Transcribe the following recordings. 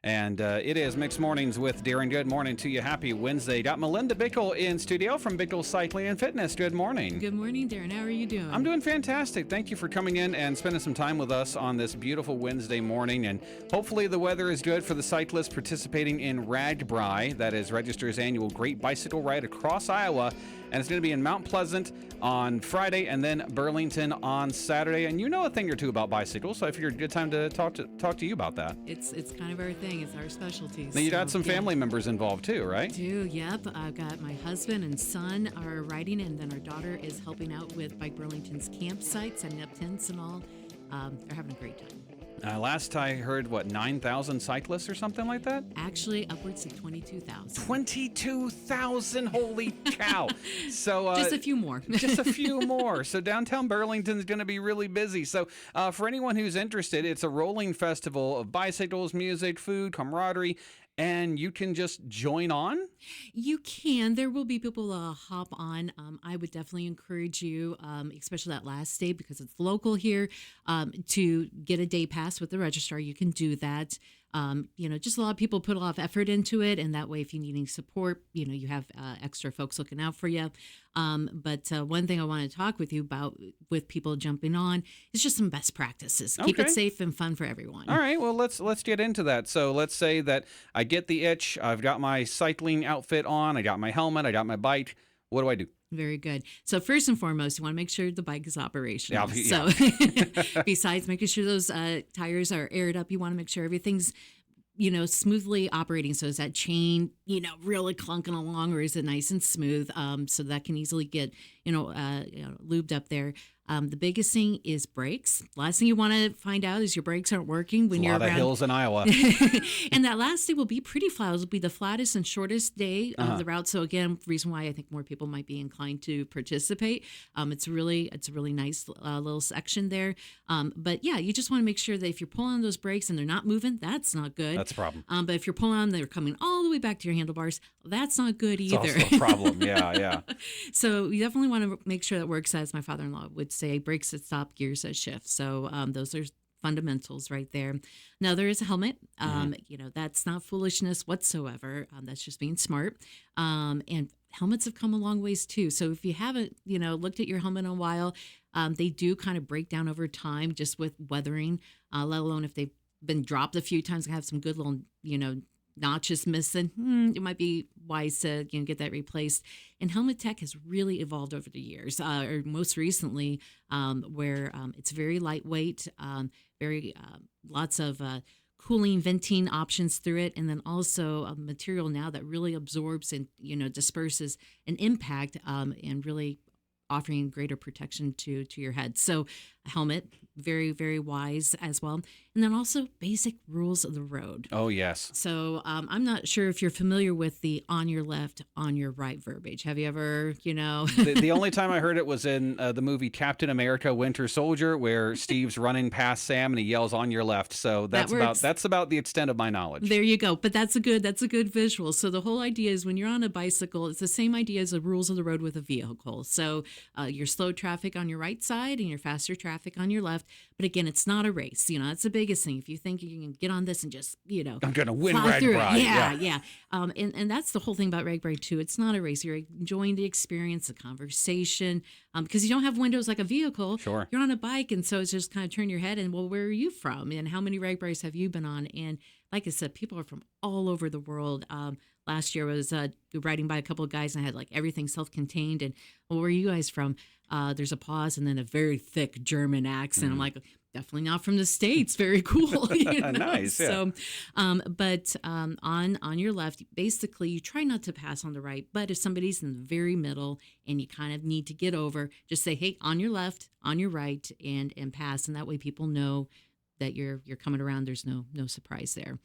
And it is Mixed Mornings with Darrin. Good morning to you. Happy Wednesday. Got Melinda Bickel in studio from Bickel Cycling and Fitness. Good morning. Good morning, Darrin. How are you doing? I'm doing fantastic. Thank you for coming in and spending some time with us on this beautiful Wednesday morning. And hopefully the weather is good for the cyclists participating in RAGBRAI. That is Register's annual Great Bicycle Ride across Iowa. And it's going to be in Mount Pleasant on Friday and then Burlington on Saturday. And you know a thing or two about bicycles, so I figured a good time to talk to you about that. It's kind of our thing. It's our specialty. Now, you got some family members involved too, right? I do, yep. I've got my husband and son are riding, and then our daughter is helping out with Bike Burlington's campsites, setting up tents and all. They're having a great time. Last I heard, 9,000 cyclists or something like that? Actually, upwards of 22,000. 22,000, holy cow. So just a few more. Just a few more. So downtown Burlington is going to be really busy. So for anyone who's interested, it's a rolling festival of bicycles, music, food, camaraderie, and you can just join on? You can. There will be people hop on. I would definitely encourage you, especially that last day because it's local here, to get a day pass with the registrar. You can do that. Just a lot of people put a lot of effort into it, and that way, if you need any support, you have extra folks looking out for you. But one thing I want to talk with you about with people jumping on is just some best practices. Keep it safe and fun for everyone. All right. Well, let's get into that. So let's say that I get the itch. I've got my cycling outfit on. I got my helmet. I got my bike. What do I do? Very good. So first and foremost, you want to make sure the bike is operational. Yeah. So besides making sure those tires are aired up, you want to make sure everything's smoothly operating. So is that chain, really clunking along, or is it nice and smooth? So that can easily get, lubed up there. The biggest thing is brakes. Last thing you want to find out is your brakes aren't working when you're around. A lot of hills in Iowa. And that last day will be pretty flat. It'll be the flattest and shortest day of the route. So again, reason why I think more people might be inclined to participate. It's a really nice little section there. But yeah, you just want to make sure that if you're pulling on those brakes and they're not moving, that's not good. That's a problem. But if you're pulling on, they're coming all the way back to your handlebars. That's not good either. It's also a problem. Yeah. So you definitely want to make sure that works, as my father-in-law would say, brakes that stop, gears that shift. So those are fundamentals right there. Now, there is a helmet. That's not foolishness whatsoever. That's just being smart. And helmets have come a long ways too. So if you haven't, looked at your helmet in a while, they do kind of break down over time just with weathering, let alone if they've been dropped a few times and have some good little, notches missing, it might be wise to get that replaced. And helmet tech has really evolved over the years, or most recently, where it's very lightweight, very lots of cooling, venting options through it, and then also a material now that really absorbs and disperses an impact, and really offering greater protection to your head. So a helmet, very, very wise as well. And then also basic rules of the road. Oh, yes. So I'm not sure if you're familiar with the on your left, on your right verbiage. Have you ever, The only time I heard it was in the movie Captain America Winter Soldier, where Steve's running past Sam and he yells on your left. So that's about the extent of my knowledge. There you go. But that's a good visual. So the whole idea is when you're on a bicycle, it's the same idea as the rules of the road with a vehicle. So your slow traffic on your right side and your faster traffic on your left. But again, it's not a race. That's the biggest thing. If you think you can get on this and just, I'm going to win RAGBRAI. Yeah. Yeah. And that's the whole thing about RAGBRAI too. It's not a race. You're enjoying the experience, the conversation, because you don't have windows like a vehicle. Sure. You're on a bike. And so it's just kind of turn your head and, well, where are you from? And how many RAGBRAIs have you been on? And like I said, people are from all over the world. Last year I was riding by a couple of guys and I had like everything self-contained. And, well, where are you guys from? There's a pause and then a very thick German accent. I'm like, definitely not from the States. Very cool. Nice. Yeah. So, but on your left, basically you try not to pass on the right, but if somebody's in the very middle and you kind of need to get over, just say, hey, on your left, on your right, and pass. And that way people know that you're coming around. There's no surprise there.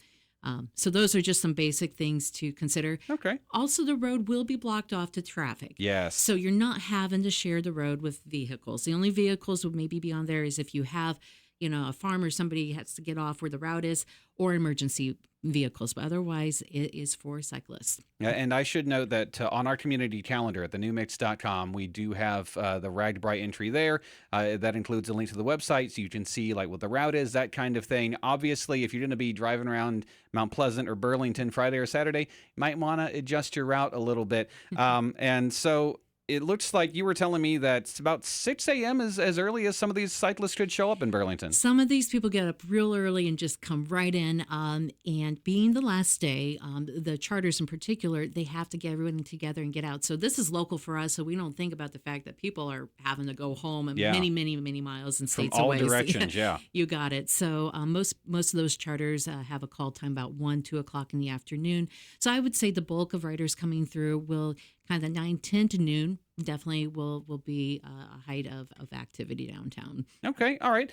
So those are just some basic things to consider. Okay. Also, the road will be blocked off to traffic. Yes. So you're not having to share the road with vehicles. The only vehicles would maybe be on there is if you have, a farmer, somebody has to get off where the route is, or emergency vehicles. But otherwise, it is for cyclists. Yeah, and I should note that on our community calendar at thenewmix.com, we do have the RAGBRAI entry there. That includes a link to the website so you can see like what the route is, that kind of thing. Obviously, if you're going to be driving around Mount Pleasant or Burlington Friday or Saturday, you might want to adjust your route a little bit. And so it looks like you were telling me that it's about 6 a.m. is as early as some of these cyclists could show up in Burlington. Some of these people get up real early and just come right in. And being the last day, the charters in particular, they have to get everyone together and get out. So this is local for us, so we don't think about the fact that people are having to go home many, many, many miles and states From all away. directions, yeah. You got it. So most of those charters have a call time about 1, 2 o'clock in the afternoon. So I would say the bulk of riders coming through will kind of 9, 10 to noon definitely will be a height of activity downtown. Okay, all right.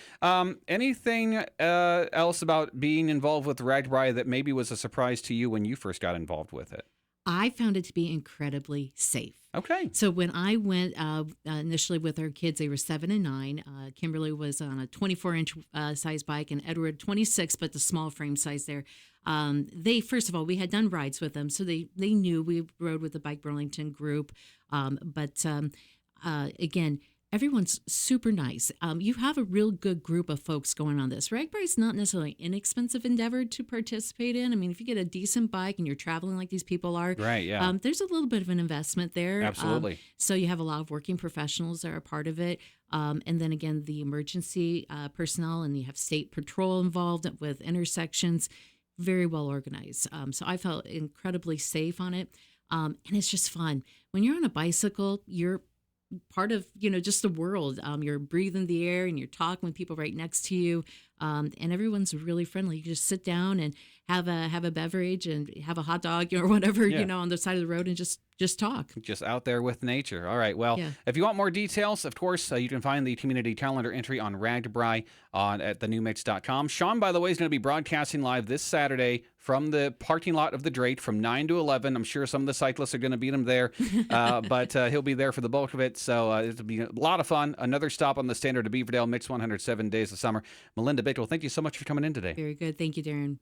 Anything else about being involved with RAGBRAI that maybe was a surprise to you when you first got involved with it? I found it to be incredibly safe. Okay. So when I went initially with our kids, they were 7 and 9. Kimberly was on a 24-inch size bike and Edward 26, but the small frame size there. They, first of all, we had done rides with them, so they knew we rode with the Bike Burlington group. Again, everyone's super nice. You have a real good group of folks going on this. RAGBRAI is not necessarily an inexpensive endeavor to participate in. I mean, if you get a decent bike and you're traveling like these people are, right? Yeah. There's a little bit of an investment there. Absolutely. So you have a lot of working professionals that are a part of it. And then again, the emergency personnel, and you have state patrol involved with intersections. Very well organized. So I felt incredibly safe on it. And it's just fun. When you're on a bicycle, you're part of, just the world. You're breathing the air and you're talking with people right next to you. And everyone's really friendly. You just sit down and have a beverage and have a hot dog or whatever, on the side of the road and just talk. Just out there with nature. All right. Well, if you want more details, of course, you can find the community calendar entry on RAGBRAI at thenewmix.com. Sean, by the way, is going to be broadcasting live this Saturday from the parking lot of the Drake from 9 to 11. I'm sure some of the cyclists are going to beat him there, but he'll be there for the bulk of it. So it'll be a lot of fun. Another stop on the Standard to Beaverdale, Mix 107 Days of Summer. Melinda Bickel, thank you so much for coming in today. Very good. Thank you, Darrin.